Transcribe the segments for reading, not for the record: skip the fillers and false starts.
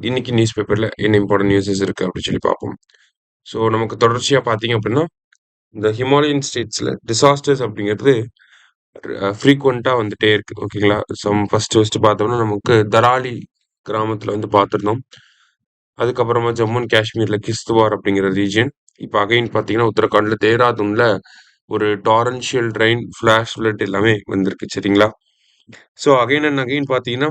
இன்னைக்கு நியூஸ் பேப்பர்ல என்ன இம்பார்ட்டன்ட் நியூஸஸ் இருக்கு அப்படின்னு சொல்லி பார்ப்போம். ஸோ நமக்கு தொடர்ச்சியா பார்த்தீங்க அப்படின்னா, இந்த ஹிமாலயன் ஸ்டேட்ஸ்ல டிசாஸ்டர்ஸ் அப்படிங்கிறது ஃப்ரீக்வெண்ட்டா வந்துட்டே இருக்கு. ஓகேங்களா? ஃபர்ஸ்ட் பார்த்தோம்னா நமக்கு தராலி கிராமத்துல வந்து பார்த்துருந்தோம். அதுக்கப்புறமா ஜம்மு அண்ட் காஷ்மீர்ல கிஸ்துவார் அப்படிங்கிற ரீஜியன். இப்போ அகைன் பார்த்தீங்கன்னா, உத்தரகாண்ட்ல தேராதூன்ல ஒரு டாரன்ஷியல் ரெயின், ஃபிளாஷ் ஃப்ளட் எல்லாமே வந்திருக்கு. சரிங்களா? ஸோ அகைன் அண்ட் அகைன் பார்த்தீங்கன்னா,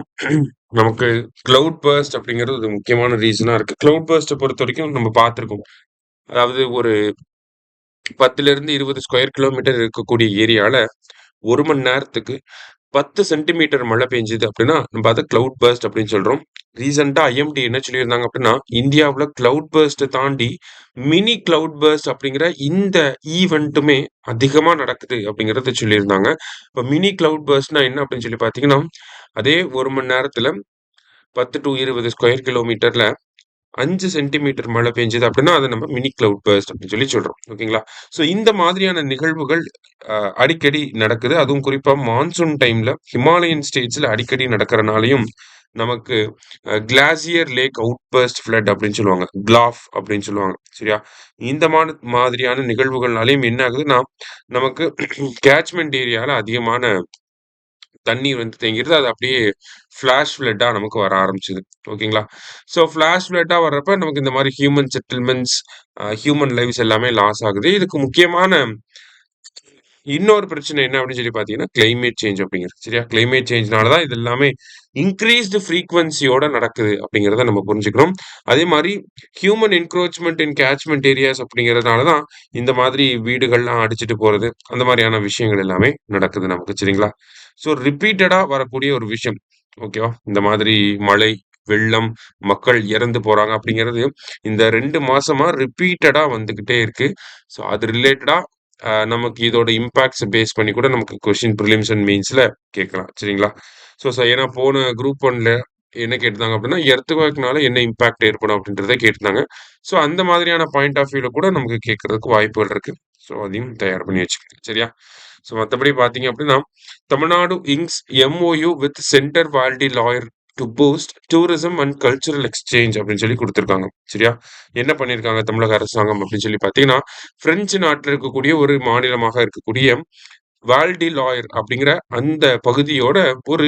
நமக்கு கிளவுட் பர்ஸ்ட் அப்படிங்கிறது ஒரு முக்கியமான ரீசனா இருக்கு. கிளவுட் பர்ஸ்ட்டை பொறுத்த வரைக்கும் நம்ம பார்த்துருக்கோம். அதாவது ஒரு 10லிருந்து 20 ஸ்கொயர் கிலோமீட்டர் இருக்கக்கூடிய ஏரியால 1 மணி நேரத்துக்கு 10 சென்டிமீட்டர் மழை பெஞ்சுது அப்படின்னா, நம்ம அதை கிளவுட் பர்ஸ்ட் அப்படின்னு சொல்றோம். ரீசெண்டா ஐஎம்டி என்ன சொல்லியிருந்தாங்க அப்படின்னா, இந்தியாவுல கிளவுட் பர்ஸ்ட்டை தாண்டி மினி கிளவுட் பர்ஸ்ட் அப்படிங்கிற இந்த ஈவென்ட்டுமே அதிகமா நடக்குது அப்படிங்கிறத சொல்லியிருந்தாங்க. இப்போ மினி கிளவுட் பர்ஸ்ட்னா என்ன அப்படின்னு சொல்லி பார்த்தீங்கன்னா, அதே 1 மணி நேரத்துல 10 டூ 20 ஸ்கொயர் கிலோமீட்டர்ல 5 சென்டிமீட்டர் மழை பெஞ்சது அப்படின்னா, அதை நம்ம மினி கிளவுட் பர்ஸ்ட் அப்படின்னு சொல்லி சொல்றோம். ஓகேங்களா? ஸோ இந்த மாதிரியான நிகழ்வுகள் அடிக்கடி நடக்குது. அதுவும் குறிப்பா மான்சூன் டைம்ல ஹிமாலயன் ஸ்டேட்ஸ்ல அடிக்கடி நடக்கிறனாலயும் நமக்கு கிளாசியர் லேக் அவுட்பர்ஸ்ட் ஃப்ளட் அப்படின்னு சொல்லுவாங்க. கிளாஃப் அப்படின்னு சொல்லுவாங்க. சரியா? இந்த மாதிரியான நிகழ்வுகள்னாலயும் என்ன ஆகுதுன்னா, நமக்கு கேட்ச்மெண்ட் ஏரியால அதிகமான தண்ணீர் வந்து தேங்கிருது. அது அப்படியே ஃபிளாஷ் ஃப்ளட்டா நமக்கு வர ஆரம்பிச்சுது. ஓகேங்களா? ஸோ ஃபிளாஷ் ஃப்ளட்டா வர்றப்ப நமக்கு இந்த மாரி ஹியூமன் செட்டில்மெண்ட்ஸ், ஹியூமன் லைவ்ஸ் எல்லாமே லாஸ் ஆகுது. இதுக்கு முக்கியமான இன்னொரு பிரச்சனை என்ன அப்படின்னு சொல்லி பார்த்தீங்கன்னா, கிளைமேட் சேஞ்ச் அப்படிங்கிறது. சரியா? கிளைமேட் சேஞ்ச்னால தான் இது எல்லாமே இன்கிரீஸ்டு ஃப்ரீக்வென்சியோட நடக்குது அப்படிங்கிறத நம்ம புரிஞ்சுக்கணும். அதே மாரி ஹியூமன் என்க்ரோச்மென்ட் இன் கேட்ச்மென்ட் ஏரியாஸ் அப்படிங்கிறதுனால தான் இந்த மாதிரி வீடுகள்லாம் அடிச்சுட்டு போறது, அந்த மாரியான விஷயங்கள் எல்லாமே நடக்குது நமக்கு. சரிங்களா? ஸோ ரிப்பீட்டடா வரக்கூடிய ஒரு விஷயம். ஓகேவா? இந்த மாதிரி மழை, வெள்ளம், மக்கள் இறந்து போறாங்க அப்படிங்கிறது இந்த 2 மாசமா ரிப்பீட்டடா வந்துகிட்டே இருக்கு. ஸோ அது ரிலேட்டடா நமக்கு இதோட இம்பாக்ட்ஸ் பேஸ் பண்ணி கூட நமக்கு கொஸ்டின் பிரிலிம்ஸ் அண்ட் மெயின்ஸ்ல கேட்கலாம். சரிங்களா? ஏன்னா போன குரூப் 1ல என்ன கேட்டிருந்தாங்க அப்படின்னா, எர்த்குவேக்னால என்ன இம்பாக்ட் ஏற்படும் அப்படின்றத கேட்டிருந்தாங்க. அந்த மாதிரியான பாயிண்ட் ஆஃப் வியூல கூட நமக்கு கேட்கறதுக்கு வாய்ப்புகள் இருக்கு. அதையும் தயார் பண்ணி வச்சுக்கங்க. சரியா? மத்தபடி பார்த்தீங்க அப்படின்னா, Tamil Nadu inks MOU with Centre Val de Loire to boost tourism and cultural exchange அப்படின்னு சொல்லி குடுத்திருக்காங்க. சரியா? என்ன பண்ணியிருக்காங்க தமிழக அரசாங்கம் அப்படின்னு சொல்லி பார்த்தீங்கன்னா, பிரெஞ்சு நாட்டுல இருக்கக்கூடிய ஒரு மாநிலமாக இருக்கக்கூடிய வால்டி லாயர் அப்படிங்கிற அந்த பகுதியோட ஒரு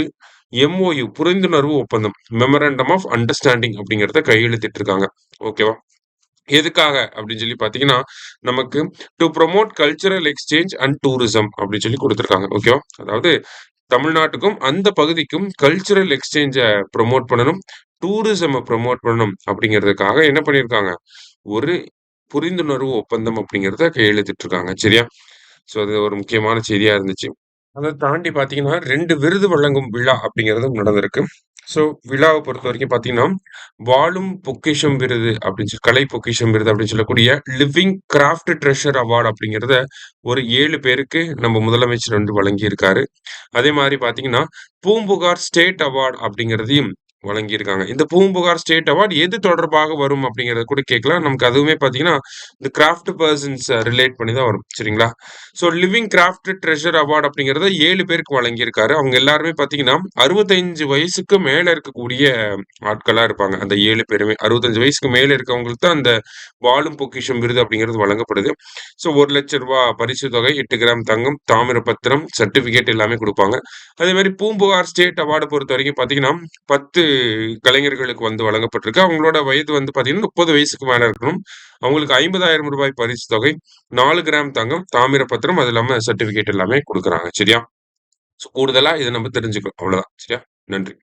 எம்ஓயு புரிந்துணர்வு ஒப்பந்தம், மெமரண்டம் ஆஃப் அண்டர்ஸ்டாண்டிங் அப்படிங்கிறத கையெழுத்திட்டிருக்காங்க. ஓகேவா? எதுக்காக அப்படின்னு சொல்லி பார்த்தீங்கன்னா, நமக்கு to promote cultural exchange and tourism அப்படின்னு சொல்லி குடுத்திருக்காங்க. ஓகேவா? அதாவது தமிழ்நாட்டுக்கும் அந்த பகுதிக்கும் கல்ச்சுரல் எக்ஸ்சேஞ்ச ப்ரொமோட் பண்ணணும், டூரிசம ப்ரொமோட் பண்ணணும் அப்படிங்கிறதுக்காக என்ன பண்ணியிருக்காங்க, ஒரு புரிந்துணர்வு ஒப்பந்தம் அப்படிங்கிறத கையெழுத்திட்டிருக்காங்க. சரியா? அது ஒரு முக்கியமான செய்தியா இருந்துச்சு. அத தாண்டி பார்த்தீங்கன்னா, 2 விருது வழங்கும் விழா அப்படிங்கிறதும் நடந்திருக்கு. விழாவ பொறுத்தவரைக்கும் பார்த்தீங்கன்னா, வாழும் பொக்கிஷம் விருது அப்படின்னு கலை பொக்கிஷம் விருது அப்படின்னு சொல்லக்கூடிய லிவிங் கிராஃப்ட் ட்ரெஷர் அவார்ட் அப்படிங்கிறத ஒரு 7 பேருக்கு நம்ம முதலமைச்சர் வந்து வழங்கியிருக்காரு. அதே மாரி பார்த்தீங்கன்னா, பூம்புகார் ஸ்டேட் அவார்ட் அப்படிங்கிறதையும் வழங்கியிருக்காங்க. இந்த பூம்புகார் ஸ்டேட் அவார்ட் எது தொடர்பாக வரும் அப்படிங்கிறத கூட கேட்கலாம். நமக்கு அதுவுமே பார்த்தீங்கன்னா, இந்த கிராஃப்ட் பெர்சன்ஸ் ரிலேட் பண்ணி தான் வரும். சரிங்களா? லிவிங் கிராஃப்ட் ட்ரெஷர் அவார்ட் அப்படிங்கிறத 7 பேருக்கு வழங்கியிருக்காரு. அவங்க எல்லாருமே பார்த்தீங்கன்னா, 65 வயசுக்கு மேல இருக்கக்கூடிய ஆட்களா இருப்பாங்க. அந்த 7 பேருமே. 65 வயசுக்கு மேல இருக்கவங்களுக்கு தான் அந்த வாழும் பொக்கிஷம் விருது அப்படிங்கிறது வழங்கப்படுது. ரூ. 1,00,000 பரிசு தொகை, 8 கிராம் தங்கம், தாமிர பத்திரம், சர்டிபிகேட் எல்லாமே குடுப்பாங்க. அதே மாரி பூம்புகார் ஸ்டேட் அவார்ட பொறுத்தவரைக்கும் பார்த்தீங்கன்னா, 10 கலைஞர்களுக்கு வந்து வழங்கப்பட்டிருக்கு. அவங்களோட வயது வந்து பார்த்தீங்கன்னா, 30 வயசுக்கு மேல இருக்கணும். அவங்களுக்கு ரூ. 50,000 பரிசு தொகை, 4 கிராம் தங்கம், தாமிர பத்திரம், அது இல்லாம சர்டிபிகேட் எல்லாமே குடுக்குறாங்க. சரியா? கூடுதலா இத நம்ம தெரிஞ்சுக்கணும். அவ்வளவுதான். சரியா? நன்றி.